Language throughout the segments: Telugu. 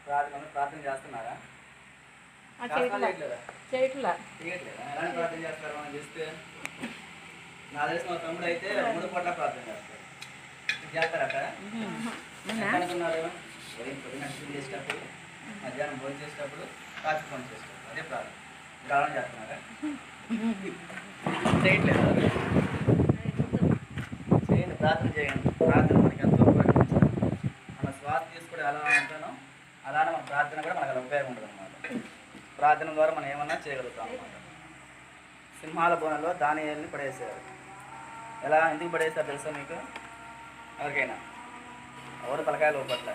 ప్రార్థన చేస్తున్నారా? చేయట్లా ఎలాంటి ప్రార్థన చేస్తారు మనం చూస్తే? నా తెలిసిన మా తమ్ముడు అయితే 3 పూట్ల ప్రార్థన చేస్తారు. చేస్తారు అక్కడ అనుకున్నారు. పొద్దున్న టిఫిన్ చేసేటప్పుడు, మధ్యాహ్నం భోజనం చేసేటప్పుడు, రాత్రి ఫోన్ చేసేటప్పుడు అదే ప్రార్థన. ప్రార్థన చేస్తున్నారా? చేయట్లేదు. చేయండి, ప్రార్థన చేయండి. ప్రార్థన మనకి ఎంతో ఉపయోగపడుతుంది. మన శ్వాస తీసుకోవడం ఎలా ఉంటానో అలానే మన ప్రార్థన కూడా మనకు ఉపయోగం ఉంటుంది అన్నమాట. ప్రార్థన ద్వారా మనం ఏమన్నా చేయగలుగుతాం అన్నమాట. సింహాల బోనంలో దానియేలుని పడేసారు. ఎలా ఎందుకు పడేసారు తెలుసా మీకు? ఎవరికైనా? ఎవరు తలకాయలు పట్ల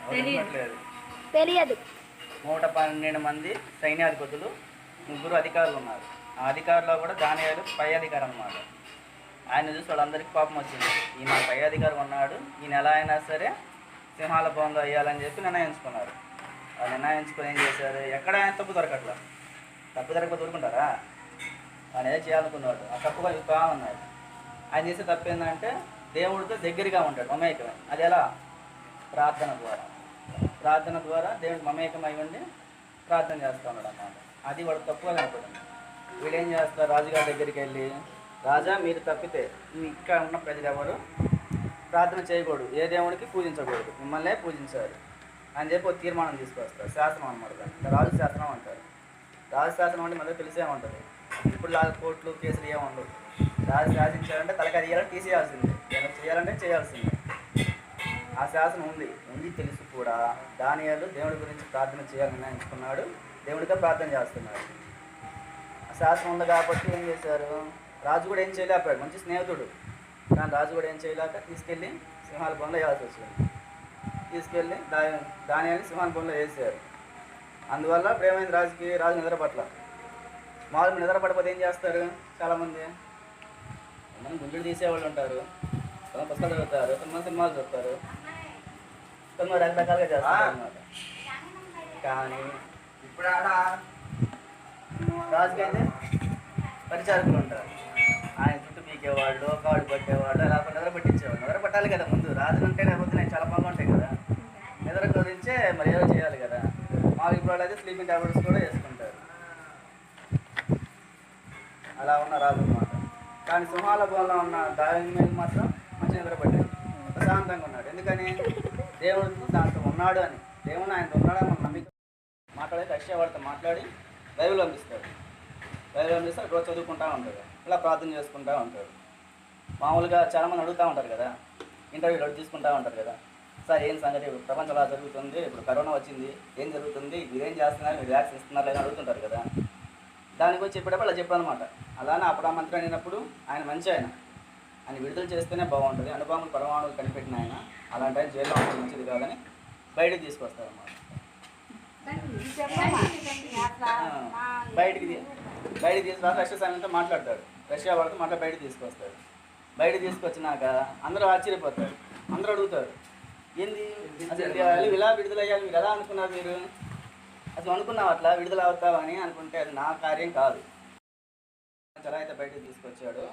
లేదు, తెలియదు. 112 మంది సైన్యాధిపతులు, 3 అధికారులు ఉన్నారు. ఆ అధికారులో కూడా దానియేలు పై అధికారం అన్నమాట. ఆయన చూసి వాళ్ళందరికీ కోపం వచ్చింది. ఈయన పై అధికారం ఉన్నాడు, ఈయన ఎలా అయినా సరే సింహాల బోన్లో వేయాలని చెప్పి నిర్ణయించుకున్నారు. వాళ్ళు నిర్ణయించుకొని ఏం చేశారు? ఎక్కడ ఆయన తప్పు దొరకట్లా. తప్పు దొరకపోతే దొరుకుంటారా? ఆయన ఏదో చేయాలనుకున్నాడు. ఆ తప్పుగా ఇప్పుగా ఉన్నారు. ఆయన చేసే తప్పు ఏంటంటే దేవుడితో దగ్గరగా ఉంటాడు, మమేకమే. అది ఎలా? ప్రార్థన ద్వారా. ప్రార్థన ద్వారా దేవుడికి మమేకమై ఉండి ప్రార్థన చేస్తూ ఉన్నాడు అన్నమాట. అది వాడు తప్పుగా కనపడింది. వీడు ఏం చేస్తారు? రాజుగారి దగ్గరికి వెళ్ళి, రాజా మీరు తప్పితే ఇక్కడ ఉన్న ప్రజలు ఎవరు ప్రార్థన చేయకూడదు, ఏ దేవుడికి పూజించకూడదు, మిమ్మల్నే పూజించారు అని చెప్పి ఒక తీర్మానం తీసుకొస్తారు. శాసనం అనమాట. రాజు శాసనం అంటారు. రాజు శాసనం అంటే మనకు తెలిసే ఉంటుంది. ఇప్పుడు కోర్టులు కేసులు ఏముండవు. రాజు శాసించాలంటే తలకాయ తీయాలంటే తీసేయాల్సిందే, ఏమైనా చేయాలంటే చేయాల్సిందే. ఆ శాసనం ఉంది తెలుసు కూడా దానియేలు దేవుడి గురించి ప్రార్థన చేయాలని నిర్ణయించుకున్నాడు. దేవుడితో ప్రార్థన చేస్తున్నాడు. ఆ శాసనం ఉంది కాబట్టి ఏం చేశారు? రాజు కూడా ఏం చేయలేకపోయాడు. మంచి స్నేహితుడు కానీ రాజు కూడా ఏం చేయలేక తీసుకెళ్ళి సింహాల బొమ్మలో వేయాల్సి వచ్చింది. తీసుకెళ్ళి దానియేలుని సింహాల బొమ్మలో వేసారు. అందువల్ల ప్రేమైంది రాజుకి. రాజు నిద్రపట్ల. మామూలు నిద్రపడకపోతే ఏం చేస్తారు? చాలామంది గుండెలు తీసేవాళ్ళు ఉంటారు, కొంతమంది పుస్తకాలు చదువుతారు, కొంతమంది సినిమాలు చూస్తారు, కొంతమంది రకరకాలుగా చేస్తారు అన్నమాట. కానీ ఇప్పుడు ఆడ రాజుకైతే పరిచారకులు ఉంటారు. ఆయన చుట్టూ పీకేవాళ్ళు, కాడు పట్టేవాళ్ళు, లేకపోతే నిద్ర పట్టించేవాళ్ళు. నిద్ర పట్టాలి కదా ముందు. రాజు అంటే లేకపోతే నేను చాలా బాగా ఉంటాయి కదా, నిద్ర గురించే మరి ఏదో చేయాలి కదా. మాకు ఇప్పుడు అయితే స్లీపింగ్ టాబ్లెట్స్ కూడా వేసుకుంటారు. అలా ఉన్న రాజు అన్నమాట. కానీ సింహాల బోన్లో ఉన్న దానియేలు మాత్రం మంచి నిద్రపడ్డాడు, ప్రశాంతంగా ఉన్నాడు. ఎందుకని? దేవుడు దాంతో ఉన్నాడు అని, దేవుడు ఆయనతో ఉన్నాడని మన నమ్మిక. మాట్లాడే రష్యా వాళ్ళతో మాట్లాడి బైబిల్ పంపిస్తాడు. బైబిల్ పంపిస్తే రోజు చదువుకుంటూ ఉంటాడు, ఇలా ప్రార్థన చేసుకుంటూ ఉంటాడు. మామూలుగా చాలామంది అడుగుతూ ఉంటారు కదా, ఇంటర్వ్యూలు అడుగు తీసుకుంటూ ఉంటారు కదా, సార్ ఏం సంగతి, ప్రపంచం అలా జరుగుతుంది, ఇప్పుడు కరోనా వచ్చింది, ఏం జరుగుతుంది, మీరేం చేస్తున్నారు, మీరు వ్యాక్సిన్ ఇస్తున్నారు లేదని అడుగుతుంటారు కదా. దాని గురించి చెప్పేటప్పుడు అలా చెప్పాను అనమాట. అలానే అప్పుడు ఆ మంత్రి అయినప్పుడు ఆయన మంచి ఆయన విడుదల చేస్తేనే బాగుంటుంది. అణుబాంబులు పరమాణువులు కనిపెట్టిన ఆయన అలాంటి ఆయన జైల్లో ఉంటే మంచిది కాదని బయటకు తీసుకొస్తారన్నమాట. బయటికి తీసుకురా రష్యా సైన్యంతో మాట్లాడతాడు. రష్యా వాళ్ళతో బయటకు తీసుకొస్తాడు. బయట తీసుకొచ్చినాక అందరూ ఆశ్చర్యపోతారు. అందరూ అడుగుతారు, ఏంది అసలు ఇలా విడుదలయ్యాలి, మీరు ఎలా అనుకున్నారు? మీరు అసలు అనుకున్నావు అట్లా విడుదల అవుతావని అనుకుంటే అది నా కార్యం కాదు. ఎలా అయితే బయటకు తీసుకొచ్చాడో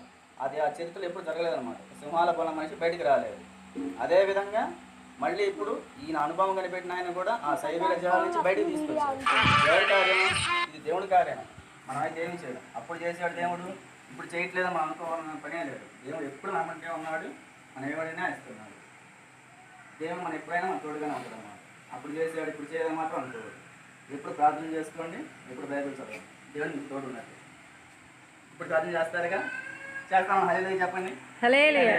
అది ఆ చరిత్రలో ఎప్పుడు జరగలేదన్నమాట. సింహాల బోన్లో మనిషి బయటికి రాలేదు. అదేవిధంగా మళ్ళీ ఇప్పుడు ఈయన అనుభవం కనిపెట్టిన ఆయన కూడా ఆ శైబీల జనాల నుంచి బయటకు తీసుకొచ్చాడు. ఎవరి కార్యం? ఇది దేవుడి కార్యం. మనం అయితే ఏమి చేయడం. అప్పుడు చేసాడు దేవుడు, ఇప్పుడు చేయట్లేదని మనం అనుకోవాలని పనే లేదు. దేవుడు ఎప్పుడు నమ్మంటే ఉన్నాడు, మనం ఎవరైనా ఇస్తున్నాడు. దేవుడు మనం ఎప్పుడైనా మన తోడుగానే ఉంటాడు అన్నమాట. అప్పుడు చేసాడు, ఇప్పుడు చేయడం మాత్రం అనుకోవద్దు. ఎప్పుడు ప్రార్థన చేసుకోండి, ఎప్పుడు బైబిల్ చదవండి, దేవుడు మీకు తోడు ఉన్నట్టు. ఇప్పుడు ప్రార్థన చేస్తారుగా, చేస్తాం. హల్లెలూయా చెప్పండి. హల్లెలూయా.